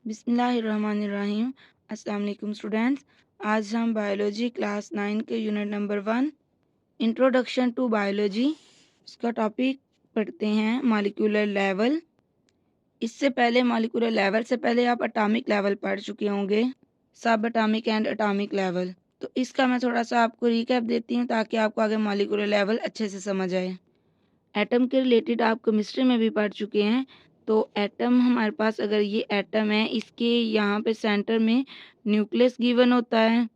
बिस्मिल्लाहिर्रहमानिर्रहीम। अस्सलाम वालेकुम स्टूडेंट्स। आज हम बायोलॉजी क्लास 9 के unit number 1 introduction to biology उसका टॉपिक पढ़ते हैं मॉलिक्यूलर लेवल। इससे पहले मॉलिक्यूलर लेवल से पहले आप एटॉमिक लेवल पढ़ चुके होंगे, सब एटॉमिक एंड एटॉमिक लेवल। तो इसका मैं थोड़ा सा आपको रिकैप देती हूँ ताकि आपको आगे मॉलिक्यूलर लेवल अच्छे से समझ आए। एटम के रिलेटेड आप केमिस्ट्री में भी पढ़ चुके हैं। तो एटम हमारे पास, अगर ये एटम है, इसके यहाँ पे सेंटर में न्यूक्लियस गिवन होता है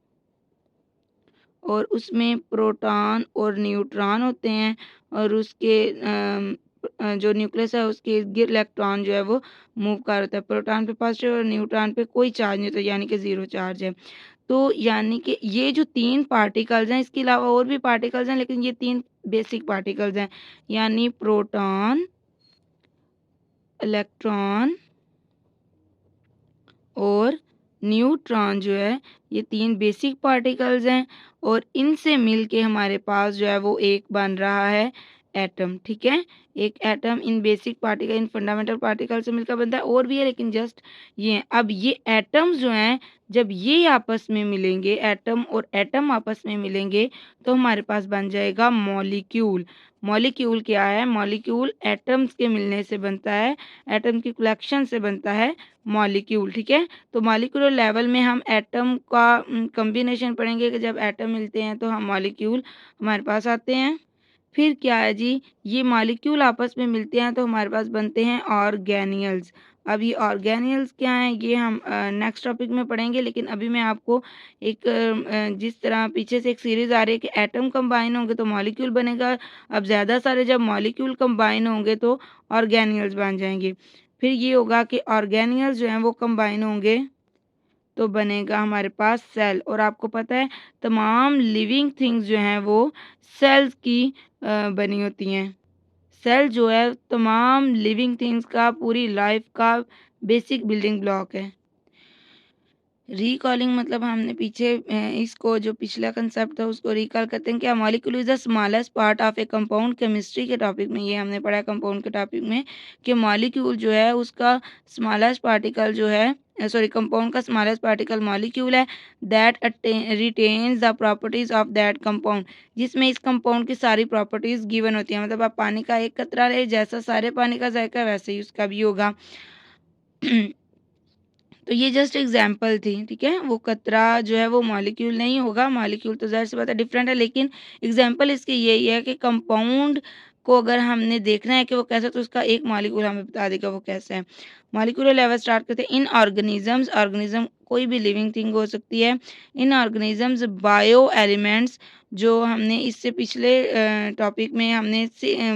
और उसमें प्रोटॉन और न्यूट्रॉन होते हैं और उसके जो न्यूक्लियस है उसके इर्द गिर्द इलेक्ट्रॉन जो है वो मूव कर होता है। प्रोटॉन पे पॉजिटिव और न्यूट्रॉन पे कोई चार्ज नहीं होता, यानी कि ज़ीरो चार्ज है। तो यानी कि ये जो 3 पार्टिकल्स हैं, इसके अलावा और भी पार्टिकल्स हैं, लेकिन ये 3 बेसिक पार्टिकल्स हैं, यानी प्रोटॉन, इलेक्ट्रॉन और न्यूट्रॉन जो है, ये 3 बेसिक पार्टिकल्स हैं और इनसे मिलके हमारे पास जो है वो एक बन रहा है एटम। ठीक है, एक atom in basic particle, in fundamental particle से मिलकर बनता है। और भी है लेकिन जस्ट ये हैं। अब ये एटम्स जो हैं, जब ये आपस में मिलेंगे, एटम और एटम आपस में मिलेंगे, तो हमारे पास बन जाएगा मॉलिक्यूल। मॉलिक्यूल क्या है? मॉलिक्यूल एटम्स के मिलने से बनता है, एटम की कलेक्शन से बनता है मॉलिक्यूल। ठीक है, तो मॉलिक्यूलर लेवल में हम एटम का कॉम्बिनेशन पढ़ेंगे कि जब एटम मिलते हैं तो हम मॉलिक्यूल हमारे पास आते हैं। फिर क्या है जी, ये मॉलिक्यूल आपस में मिलते हैं तो हमारे पास बनते हैं ऑर्गेनियल्स। अब ये ऑर्गेनियल्स क्या हैं, ये हम नेक्स्ट टॉपिक में पढ़ेंगे। लेकिन अभी मैं आपको एक जिस तरह पीछे से एक सीरीज आ रही है कि एटम कंबाइन होंगे तो मॉलिक्यूल बनेगा, अब ज़्यादा सारे जब मॉलिक्यूल कंबाइन होंगे तो ऑर्गेनियल्स बन जाएंगे। फिर ये होगा कि ऑर्गेनियल्स जो हैं वो कंबाइन होंगे तो बनेगा हमारे पास सेल। और आपको पता है तमाम लिविंग थिंग्स जो हैं वो सेल्स की बनी होती हैं। सेल जो है तमाम लिविंग थिंग्स का, पूरी लाइफ का बेसिक बिल्डिंग ब्लॉक है। रिकॉलिंग मतलब हमने पीछे इसको जो पिछला कंसेप्ट था उसको रिकॉल करते हैं। क्या molecule is the smallest part of A compound. Chemistry के टॉपिक में ये हमने पढ़ा, कंपाउंड के टॉपिक में, कि मॉलिक्यूल जो है उसका स्मॉलेस्ट पार्टिकल जो है, सॉरी, कंपाउंड का स्मॉलेस्ट पार्टिकल मॉलिक्यूल है। That retains the properties of that compound, जिसमें इस कंपाउंड की सारी प्रॉपर्टीज गिवन होती हैं। मतलब आप पानी का एक कतरा ले, जैसा सारे पानी का जायका वैसे ही उसका भी होगा। तो ये जस्ट एग्जाम्पल थी। ठीक है, वो कतरा जो है वो मॉलिक्यूल नहीं होगा, मॉलिक्यूल तो ज़ाहिर सी बात है डिफरेंट है, लेकिन एग्जाम्पल इसके यही है कि कंपाउंड को अगर हमने देखना है कि वो कैसा, तो उसका एक मॉलिक्यूल हमें बता देगा वो कैसा है। मॉलिक्यूलर लेवल स्टार्ट करते हैं। इन ऑर्गेनिजम्स, ऑर्गेनिज्म कोई भी लिविंग थिंग हो सकती है। इन ऑर्गेनिजम्स बायो एलिमेंट्स, जो हमने इससे पिछले टॉपिक में हमने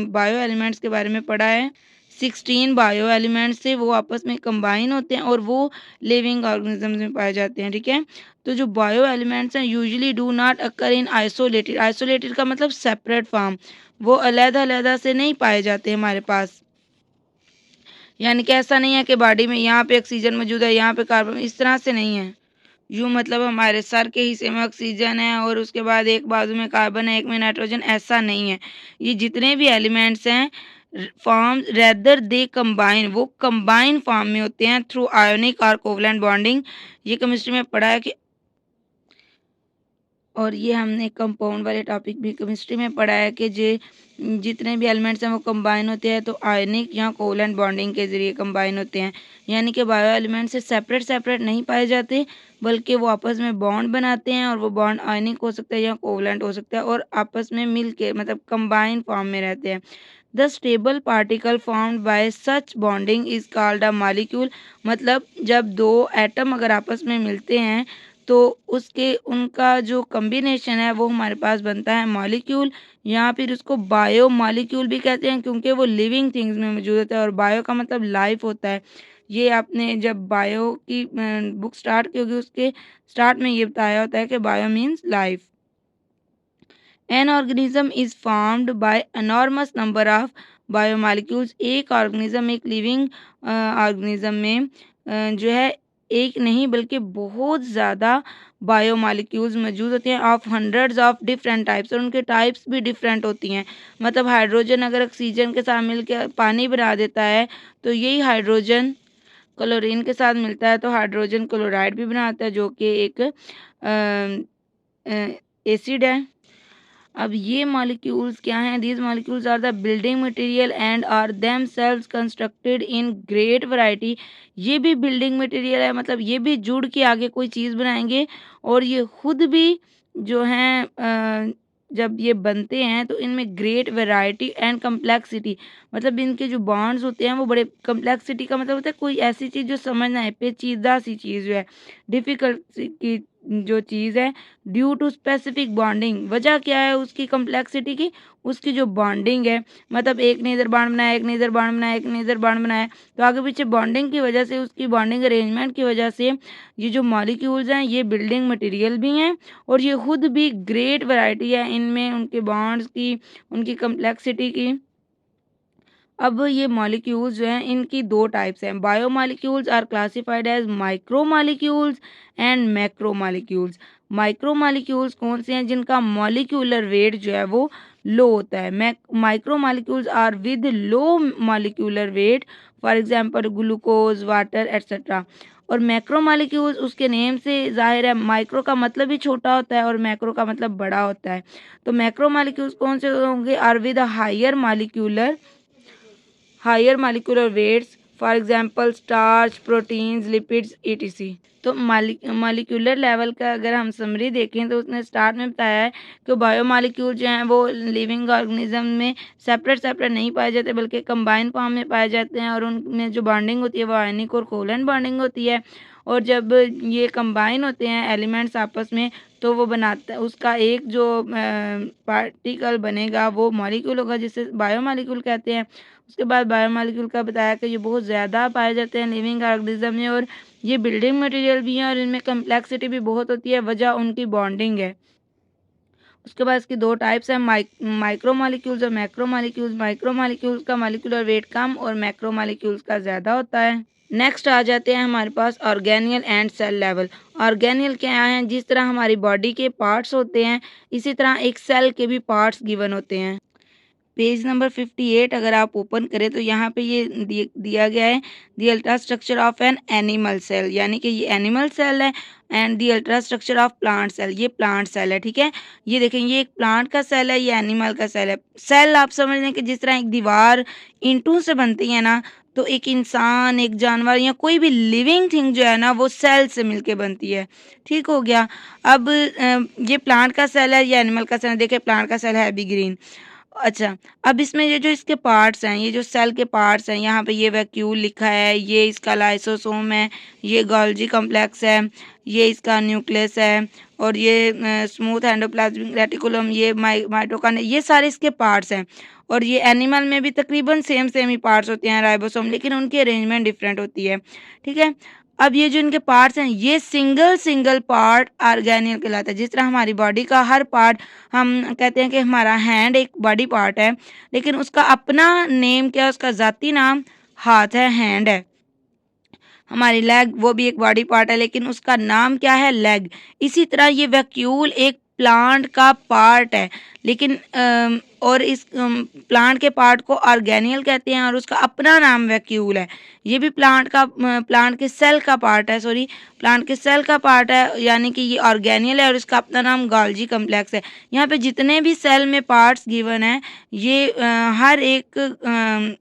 बायो एलिमेंट्स के बारे में पढ़ा है। 16 बायो एलिमेंट्स से वो आपस में कंबाइन होते हैं और वो लिविंग ऑर्गेनिजम्स में पाए जाते हैं। ठीक है, तो जो बायो एलिमेंट्स हैं usually do not occur in isolated. Isolated का मतलब सेपरेट फॉर्म, वो अलग-अलग से नहीं पाए जाते हमारे पास। यानी कि ऐसा नहीं है कि बॉडी में यहाँ पे ऑक्सीजन मौजूद है, यहाँ पे कार्बन, इस तरह से नहीं है। यूँ मतलब हमारे सर के हिस्से में ऑक्सीजन है और उसके बाद एक बाजू में कार्बन है, एक में नाइट्रोजन, ऐसा नहीं है। ये जितने भी एलिमेंट्स हैं, फॉर्म रेदर दे कंबाइन, वो कंबाइन फॉर्म में होते हैं थ्रू आयोनिक और कोवलेंट बॉन्डिंग। ये केमिस्ट्री में पढ़ा है कि, और ये हमने कंपाउंड वाले टॉपिक भी केमिस्ट्री में पढ़ा है कि जितने भी एलिमेंट्स हैं वो कंबाइन होते हैं तो आयनिक या कोवलेंट बॉन्डिंग के ज़रिए कंबाइन होते हैं। यानी कि बायो एलिमेंट से सेपरेट सेपरेट नहीं पाए जाते, बल्कि वो आपस में बॉन्ड बनाते हैं और वो बॉन्ड आयनिक हो सकता है या कोवलेंट हो सकता है, और आपस में मिल के मतलब कंबाइन फॉर्म में रहते हैं। The stable particle formed by such bonding is called a molecule. मतलब जब दो एटम अगर आपस में मिलते हैं तो उसके उनका जो कॉम्बिनेशन है वो हमारे पास बनता है मॉलिक्यूल, या फिर उसको बायो मॉलिक्यूल भी कहते हैं क्योंकि वो लिविंग थिंग्स में मौजूद होता है। और बायो का मतलब लाइफ होता है। ये आपने जब बायो की बुक स्टार्ट की होगी उसके स्टार्ट में ये बताया होता है कि bio means life. An organism is formed by enormous number of biomolecules. एक ऑर्गेनिज्म, एक लिविंग ऑर्गेनिज्म में जो है एक नहीं बल्कि बहुत ज़्यादा बायोमॉलिक्यूल्स मौजूद होते हैं of hundreds of different types, और उनके टाइप्स भी डिफरेंट होती हैं। मतलब हाइड्रोजन अगर ऑक्सीजन के साथ मिलकर पानी बना देता है तो यही हाइड्रोजन क्लोरीन के साथ मिलता है तो हाइड्रोजन क्लोराइड भी बनाता है, जो कि एक एसिड है। अब ये मॉलिक्यूल्स क्या हैं? These molecules are the building material and are themselves constructed in great variety. ये भी बिल्डिंग मटेरियल है, मतलब ये भी जुड़ के आगे कोई चीज़ बनाएंगे, और ये खुद भी जो हैं जब ये बनते हैं तो इनमें ग्रेट वैरायटी एंड कम्प्लेक्सिटी, मतलब इनके जो बॉन्ड्स होते हैं वो बड़े, कम्प्लेक्सिटी का मतलब होता है कोई ऐसी चीज़ जो समझना है, पेचीदा सी चीज़ जो है, डिफ़िकल्ट की जो चीज़ है, ड्यू टू स्पेसिफिक बॉन्डिंग। वजह क्या है उसकी कम्प्लेक्सिटी की? उसकी जो बॉन्डिंग है, मतलब एक ने इधर बॉन्ड बनाया, एक ने इधर बॉन्ड बनाया, एक ने इधर बॉन्ड बनाया, तो आगे पीछे बॉन्डिंग की वजह से, उसकी बॉन्डिंग अरेंजमेंट की वजह से ये जो मॉलिक्यूल्स हैं ये बिल्डिंग मटेरियल भी हैं, और ये खुद भी ग्रेट वैरायटी है इनमें, उनके बॉन्ड्स की, उनकी कम्प्लेक्सिटी की। अब ये मॉलिक्यूल्स जो हैं इनकी दो टाइप्स हैं। Bio molecules are classified as micro molecules and macro molecules. Micro molecules कौन से हैं? जिनका मॉलिक्यूलर वेट जो है वो लो होता है। Micro molecules are with low molecular weight, for example glucose, water etcetera. और मैक्रो मॉलिक्यूल्स उसके नेम से जाहिर है, माइक्रो का मतलब ही छोटा होता है और मैक्रो का मतलब बड़ा होता है। तो मैक्रो मॉलिक्यूल्स कौन से होंगे? Are with higher molecular weights, for example starch, proteins, lipids etc। तो मालिक्यूलर लेवल का अगर हम समरी देखें तो उसने स्टार्ट में बताया है कि बायोमॉलिक्यूल जो हैं वो लिविंग ऑर्गेनिज्म में सेपरेट सेपरेट नहीं पाए जाते बल्कि कंबाइन फॉर्म में पाए जाते हैं, और उनमें जो बॉन्डिंग होती है वो आयनिक और कोवलेंट बॉन्डिंग होती है। और जब ये कंबाइन होते हैं एलिमेंट्स आपस में, तो वो बनाता है उसका एक जो पार्टिकल बनेगा वो मॉलिक्यूल होगा, जिसे बायोमॉलिक्यूल कहते हैं। उसके बाद बायोमॉलिक्यूल का बताया कि ये बहुत ज़्यादा पाए जाते हैं लिविंग ऑर्गेनिज्म में, और ये बिल्डिंग मटेरियल भी हैं, और इनमें कम्प्लेक्सिटी भी बहुत होती है, वजह उनकी बॉन्डिंग है। उसके बाद इसकी दो टाइप्स हैं, माइक्रो मॉलिक्यूल्स और मैक्रो मॉलिक्यूल्स। माइक्रो मॉलिक्यूल्स का मॉलिक्यूलर वेट कम और मैक्रो मॉलिक्यूल्स का ज़्यादा होता है। नेक्स्ट आ जाते हैं हमारे पास ऑर्गेनियल एंड सेल लेवल। ऑर्गेनियल क्या हैं? जिस तरह हमारी बॉडी के पार्ट्स होते हैं, इसी तरह एक सेल के भी पार्ट्स गिवन होते हैं। पेज नंबर 58 अगर आप ओपन करें तो यहाँ पे ये दिया गया है, the ultra structure of an animal cell, यानी कि ये एनिमल सेल है, and the ultra structure of plant cell, ये प्लांट सेल है। ठीक है, ये देखें, ये एक प्लांट का सेल है, ये एनिमल का सेल है। सेल आप समझ लें कि जिस तरह एक दीवार ईंटों से बनती है ना, तो एक इंसान, एक जानवर या कोई भी लिविंग थिंग जो है ना वो सेल से मिलके बनती है। ठीक हो गया। अब ये प्लांट का सेल है, ये एनिमल का सेल है। देखिए प्लांट का सेल है भी ग्रीन। अच्छा, अब इसमें ये जो इसके पार्ट्स हैं, ये जो सेल के पार्ट्स हैं, यहाँ पे ये वैक्यूल लिखा है, ये इसका लाइसोसोम है, ये गोल्जी कॉम्प्लेक्स है, ये इसका न्यूक्लियस है, और ये स्मूथ एंडोप्लाज्मिक रेटिकुलम, ये माइटोकॉन्ड्रिया, ये सारे इसके पार्ट्स हैं। और ये एनिमल में भी तकरीबन सेम ही पार्ट्स होते हैं राइबोसोम, लेकिन उनकी अरेंजमेंट डिफरेंट होती है। ठीक है, अब ये जो इनके पार्ट्स हैं ये सिंगल पार्ट ऑर्गेनियल कहलाता है। जिस तरह हमारी बॉडी का हर पार्ट, हम कहते हैं कि हमारा हैंड एक बॉडी पार्ट है, लेकिन उसका अपना नेम क्या है? उसका ज़ाती नाम हाथ है, हैंड है। हमारी लेग वो भी एक बॉडी पार्ट है, लेकिन उसका नाम क्या है? लेग। इसी तरह ये वैक्यूल एक प्लांट का पार्ट है, लेकिन और इस प्लांट के पार्ट को ऑर्गेनियल कहते हैं, और उसका अपना नाम वैक्यूल है। ये भी प्लांट के सेल का पार्ट है, सॉरी, प्लांट के सेल का पार्ट है, यानी कि ये ऑर्गेनियल है, और इसका अपना नाम गोल्जी कम्प्लेक्स है। यहाँ पे जितने भी सेल में पार्ट्स गिवन है, ये हर एक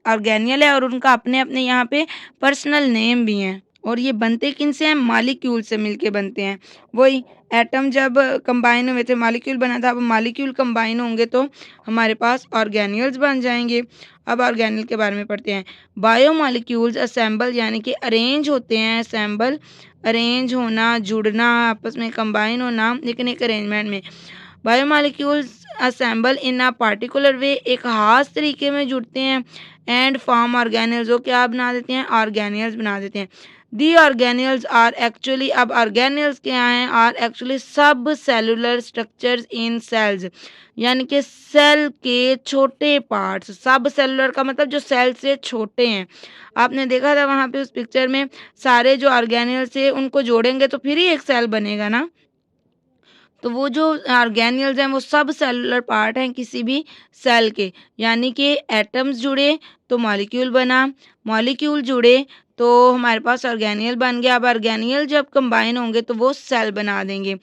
ऑर्गेनियल है, और उनका अपने अपने यहाँ पे पर्सनल नेम भी हैं। और ये बनते किन से हैं? मॉलिक्यूल से मिलके बनते हैं। वही एटम जब कंबाइन हुए थे, मॉलिक्यूल बना था, अब मॉलिक्यूल कंबाइन होंगे तो हमारे पास ऑर्गेनियल्स बन जाएंगे। अब ऑर्गेनियल के बारे में पढ़ते हैं। बायो मॉलिक्यूल्स असेंबल, यानी कि अरेंज होते हैं। असेंबल, अरेंज होना, जुड़ना, आपस में कंबाइन होना, लेकिन एक अरेंजमेंट में। Biomolecules assemble in a particular way, एक खास तरीके में जुड़ते हैं, एंड फॉर्म ऑर्गेनियल्स, जो क्या बना देते हैं? ऑर्गेनियल्स बना देते हैं। दी ऑर्गेनियल्स आर एक्चुअली, अब ऑर्गेनियल्स क्या हैं? आर एक्चुअली सब सेलुलर स्ट्रक्चर्स इन सेल्स, यानी कि सेल के छोटे पार्ट्स। सब सेलुलर का मतलब जो सेल से छोटे हैं। आपने देखा था वहाँ पे उस पिक्चर में, सारे जो ऑर्गेनियल्स है उनको जोड़ेंगे तो फिर ही एक सेल बनेगा ना। तो वो जो ऑर्गेनियल्स हैं वो सब सेलुलर पार्ट हैं किसी भी सेल के, यानी कि एटम्स जुड़े तो मॉलिक्यूल बना, मॉलिक्यूल जुड़े तो हमारे पास ऑर्गेनियल बन गया। अब ऑर्गेनियल जब कंबाइन होंगे तो वो सेल बना देंगे।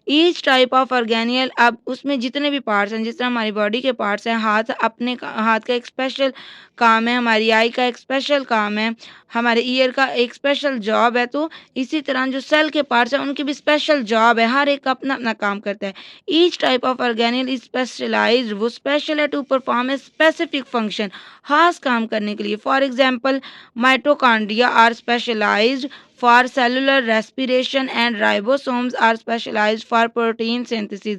ईच टाइप ऑफ ऑर्गेनियल, अब उसमें जितने भी पार्ट्स हैं, जिस तरह हमारी बॉडी के पार्ट्स हैं, हाथ का एक स्पेशल काम है, हमारी आई का एक स्पेशल काम है, हमारे ईयर का एक स्पेशल जॉब है, तो इसी तरह जो सेल के पार्ट्स हैं उनकी भी स्पेशल जॉब है, हर एक का अपना अपना काम करता है। Each type of organelle is specialized, वो स्पेशल है to perform a specific function, खास काम करने के लिए। For example mitochondria are specialized for cellular respiration and ribosomes are specialized for protein synthesis।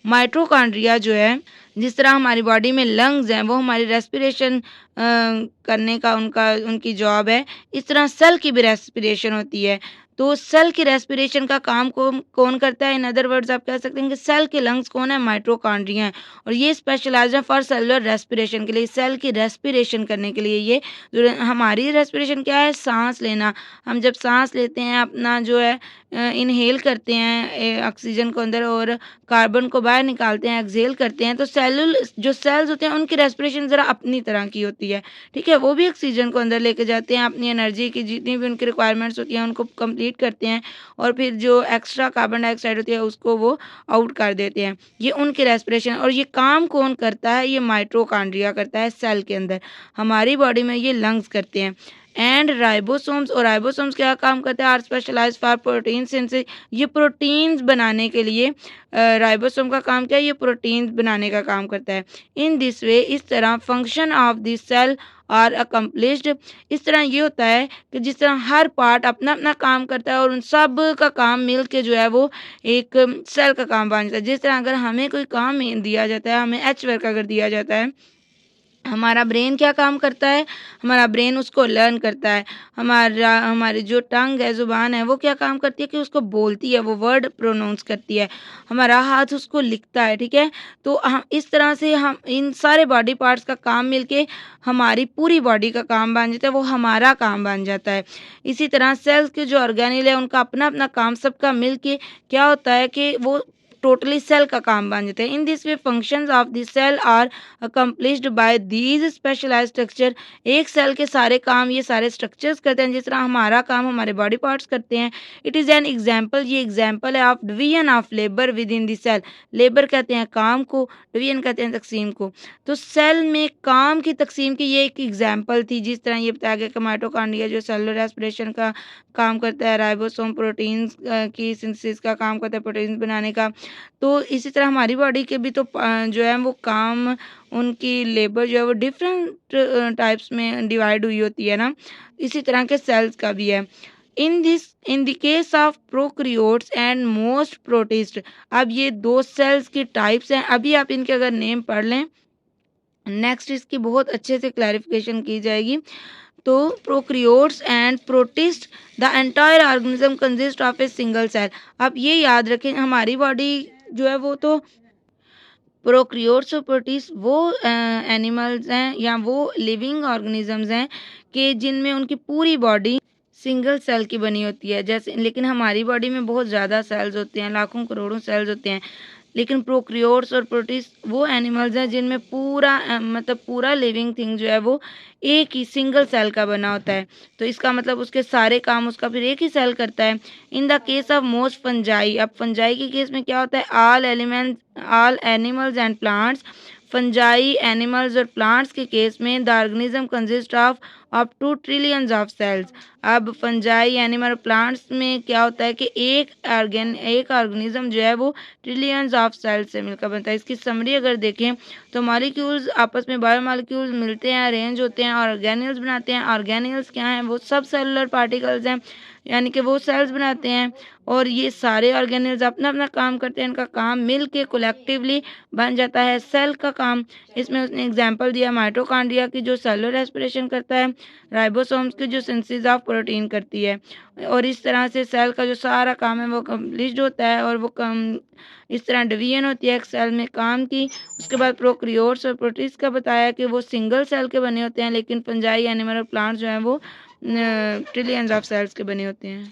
Mitochondria जो है, जिस तरह हमारी बॉडी में लंग्स हैं वो हमारी रेस्पिरेशन करने का उनकी जॉब है, इस तरह सेल की भी रेस्पिरेशन होती है। तो सेल की रेस्पिरेशन का काम कौन करता है? इन अदर वर्ड्स आप कह सकते हैं कि सेल के लंग्स कौन है? माइटोकॉन्ड्रिया हैं, और ये स्पेशलाइज्ड है फॉर सेलुलर रेस्पिरेशन के लिए, सेल की रेस्पिरेशन करने के लिए। ये हमारी रेस्पिरेशन क्या है? सांस लेना। हम जब सांस लेते हैं, अपना जो है इनहेल करते हैं ऑक्सीजन को अंदर और कार्बन को बाहर निकालते हैं, एक्सहेल करते हैं, तो जो सेल्स होते हैं उनकी रेस्पिरेशन ज़रा अपनी तरह की होती है, ठीक है। वो भी ऑक्सीजन को अंदर लेके जाते हैं, अपनी एनर्जी की जितनी भी उनकी रिक्वायरमेंट्स होती हैं उनको कंप्लीट करते हैं, और फिर जो एक्स्ट्रा कार्बन डाइऑक्साइड होती है उसको वो आउट कर देते हैं। ये उनकी रेस्पिरेशन, और ये काम कौन करता है? ये माइटोकॉन्ड्रिया करता है सेल के अंदर। हमारी बॉडी में ये लंग्स करते हैं। एंड राइबोसोम्स, और राइबोसोम्स क्या काम करते हैं? Are specialised for protein synthesis, ये प्रोटीन्स बनाने के लिए राइबोसोम का काम क्या है? ये प्रोटीन्स बनाने का काम करता है। इन दिस वे, इस तरह function of this cell are accomplished, इस तरह ये होता है कि जिस तरह हर पार्ट अपना अपना काम करता है और उन सब का काम मिल के जो है वो एक सेल का काम बन जाता है। जिस तरह अगर हमें कोई काम दिया जाता है, हमें एच वर्क अगर दिया जाता है, हमारा ब्रेन क्या काम करता है? हमारा ब्रेन उसको लर्न करता है। हमारी जो टंग है, ज़ुबान है, वो क्या काम करती है कि उसको बोलती है, वो वर्ड प्रोनाउंस करती है। हमारा हाथ उसको लिखता है, ठीक है। तो हम इस तरह से हम इन सारे बॉडी पार्ट्स का काम मिलके हमारी पूरी बॉडी का काम बन जाता है, वो हमारा काम बन जाता है। इसी तरह सेल्स के जो ऑर्गेनेल है उनका अपना अपना काम सबका मिल के क्या होता है कि वो टोटली सेल का काम बन जाते हैं। In this way functions of the cell are accomplished by these specialised structure, एक सेल के सारे काम ये सारे स्ट्रक्चर्स करते हैं, जिस तरह हमारा काम हमारे बॉडी पार्ट्स करते हैं। इट इज़ एन एग्जाम्पल, ये एग्जाम्पल है of division of labour within the cell. Labour कहते हैं काम को, डिवीजन कहते हैं तकसीम को। तो सेल में काम की तकसीम की ये एक एग्जाम्पल थी। जिस तरह ये बताया गया कि माइटोकॉन्ड्रिया जो सेलुलर रेस्पिरेशन का काम करता है, राइबोसोम प्रोटीन्स की सिंथेसिस का काम करता है, प्रोटीन्स बनाने का। तो इसी तरह हमारी बॉडी के भी तो जो है वो काम, उनकी लेबर जो है वो डिफरेंट टाइप्स में डिवाइड हुई होती है ना, इसी तरह के सेल्स का भी है। In the case of prokaryotes and most protist, अब ये दो सेल्स की टाइप्स हैं, अभी आप इनके अगर नेम पढ़ लें, नेक्स्ट इसकी बहुत अच्छे से क्लैरिफिकेशन की जाएगी। तो prokaryotes and protist, the entire organism consist of a single cell. अब ये याद रखें, हमारी बॉडी जो है वो तो प्रोक्रियोट्स और प्रोटिस्ट वो एनिमल्स हैं या वो लिविंग ऑर्गेनिजम्स हैं कि जिनमें उनकी पूरी बॉडी सिंगल सेल की बनी होती है। जैसे लेकिन हमारी बॉडी में बहुत ज़्यादा सेल्स होते हैं, लाखों करोड़ों सेल्स होते हैं। लेकिन प्रोक्रियोट्स और प्रोटिस्ट वो एनिमल्स हैं जिनमें पूरा मतलब पूरा लिविंग थिंग जो है वो एक ही सिंगल सेल का बना होता है। तो इसका मतलब उसके सारे काम उसका फिर एक ही सेल करता है। In the case of most fungi, अब फंजाई के केस में क्या होता है? All animals and plants, fungi animals और प्लांट्स के केस में the organism consist of up to trillions of cells. अब फंजाई एनिमल प्लांट्स में क्या होता है कि एक ऑर्गेनिज्म जो है वो ट्रिलियंस ऑफ सेल्स से मिलकर बनता है। इसकी समरी अगर देखें तो मॉलिक्यूल्स आपस में बायोमॉलिक्यूल्स मिलते हैं, अरेंज होते हैं और ऑर्गेनिल्स बनाते हैं। ऑर्गेनिल्स क्या हैं? वो सब सेलुलर पार्टिकल्स हैं, यानी कि वो सेल्स बनाते हैं, और ये सारे ऑर्गेनिल्स अपना अपना काम करते हैं। इनका काम मिल के कोलेक्टिवली बन जाता है सेल का काम। इसमें उसने एग्जांपल दिया माइटोकॉन्ड्रिया की जो सेलुलर रेस्पिरेशन करता है, राइबोसोम्स की जो सिंथेसिस ऑफ प्रोटीन करती है, और इस तरह से सेल का जो सारा काम है वो कम्प्लीट होता है, और वो कम इस तरह डिवीजन होती है एक सेल में काम की। उसके बाद प्रोक्रियोट्स और प्रोटिस्ट का बताया कि वो सिंगल सेल के बने होते हैं, लेकिन फंजाई एनिमल और प्लांट्स जो हैं वो ट्रिलियंस ऑफ सेल्स के बने होते हैं।